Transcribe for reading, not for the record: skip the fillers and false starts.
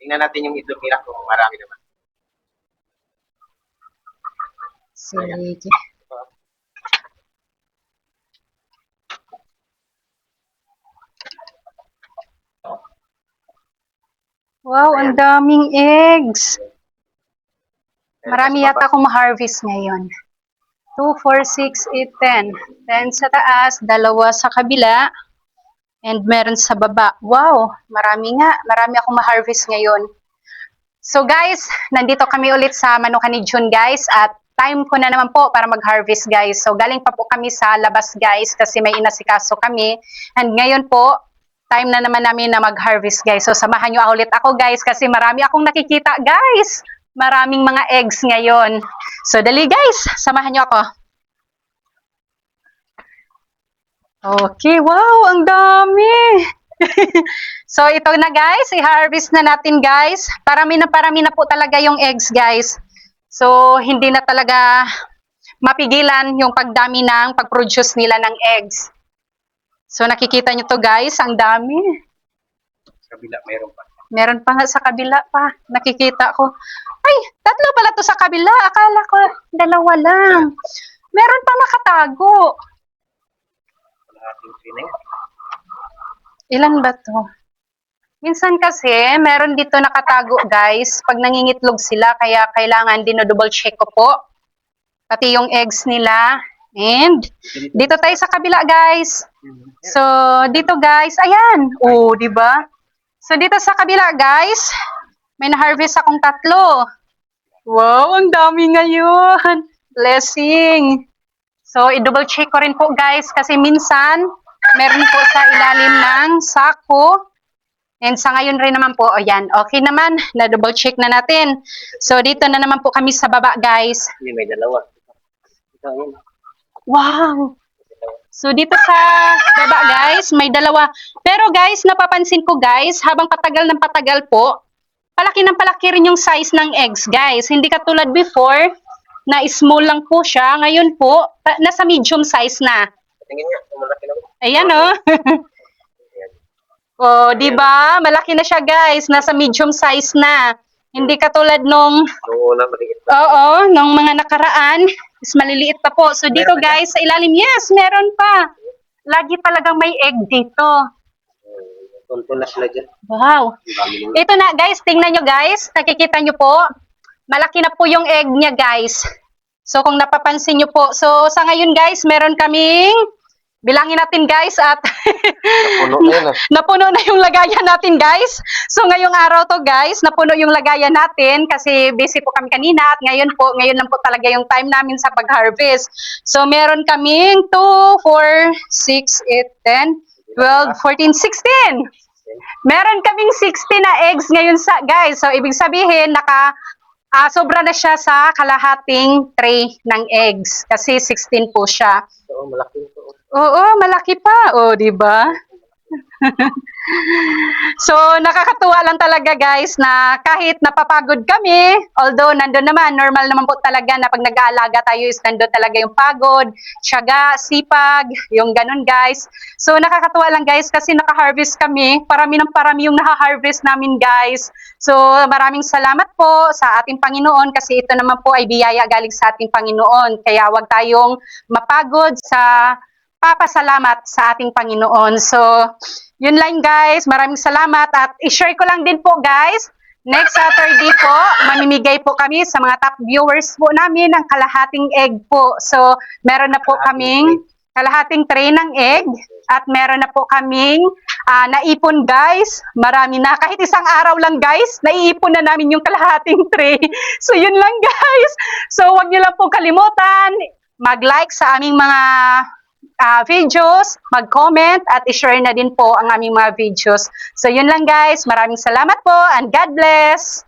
tingnan natin yung itlog nila kung marami naman. Sige. Wow, ang daming eggs. Marami yata akong ma-harvest ngayon. 2, 4, 6, 8, 10. 10 sa taas, 2 sa kabila, and meron sa baba. Wow, marami nga. Marami akong ma-harvest ngayon. So guys, nandito kami ulit sa Manukan ni June guys, at time ko na naman po para mag-harvest guys. So galing pa po kami sa labas guys kasi may inasikaso kami. And ngayon po, time na naman namin na mag-harvest guys. So samahan nyo ulit ako guys kasi marami akong nakikita guys. Maraming mga eggs ngayon. So dali guys, samahan nyo ako. Okay, wow, ang dami. So ito na guys, i-harvest na natin guys. Parami na po talaga yung eggs guys. So hindi na talaga mapigilan yung pagdami ng pag-produce nila ng eggs. So nakikita nyo to guys, ang dami. Sa kabila, mayroon pa. Meron pa nga sa kabila pa. Nakikita ko. Ay, 3 pala to sa kabila. Akala ko 2 lang. Meron pa nakatago. Ilan ba to? Minsan kasi, meron dito nakatago guys. Pag nangingitlog sila, kaya kailangan dinodouble check ko po. Pati yung eggs nila. And dito tayo sa kabila guys. So dito guys, ayan. Oh, di ba? So dito sa kabila guys, may na-harvest akong 3. Wow, ang dami ngayon. Blessing. So i-double check ko rin po guys kasi minsan meron po sa ilalim ng sako. And sa ngayon rin naman po, ayan, okay naman, na-double check na natin. So dito na naman po kami sa baba guys. Hindi, may 2. Ito, yun. Wow! So, dito sa baba, guys, may 2. Pero, guys, napapansin ko, guys, habang patagal ng patagal po, palaki ng palaki rin yung size ng eggs, guys. Hindi katulad before, na small lang po siya. Ngayon po, nasa medium size na. Tingin niya, malaki na. Ayan, oh. Oh, di ba? Malaki na siya, guys. Nasa medium size na. Hindi katulad nung... Oo, maliit pa. Oo, nung mga nakaraan, is maliliit pa po. So dito guys, sa ilalim, yes, meron pa. Lagi talagang may egg dito. Tunto na sila dyan. Wow. Ito na guys, tingnan nyo guys. Nakikita nyo po. Malaki na po yung egg niya guys. So kung napapansin nyo po. So sa ngayon guys, meron kaming, bilangin natin guys at napuno na yung lagayan natin guys. So ngayong araw to guys, napuno yung lagayan natin kasi busy po kami kanina at ngayon lang po talaga yung time namin sa pag-harvest. So meron kaming 2, 4, 6, 8, 10, 12, 14, 16. Meron kaming 60 na eggs ngayon sa guys. So ibig sabihin sobra na siya sa kalahating tray ng eggs kasi 16 po siya. Oo, malaki ito. Oo, malaki pa. Oh, di ba? So, nakakatuwa lang talaga guys na kahit napapagod kami, although nandun naman, normal naman po talaga na pag nag-aalaga tayo is nandun talaga yung pagod, tiyaga, sipag, yung ganun guys. So, nakakatuwa lang guys kasi naka-harvest kami. Parami ng parami yung naka-harvest namin guys. So, maraming salamat po sa ating Panginoon kasi ito naman po ay biyaya galing sa ating Panginoon. Kaya wag tayong mapagod sa papasalamat sa ating Panginoon. So, yun lang guys. Maraming salamat at i-share ko lang din po guys. Next Saturday po, mamimigay po kami sa mga top viewers po namin ng kalahating egg po. So, meron na po kaming kalahating tray ng egg at meron na po kaming naipon guys. Marami na. Kahit isang araw lang guys, naiipon na namin yung kalahating tray. So, yun lang guys. So, wag niyo lang po kalimutan mag-like sa aming mga videos, mag-comment, at i-share na din po ang aming mga videos. So, yun lang guys. Maraming salamat po and God bless!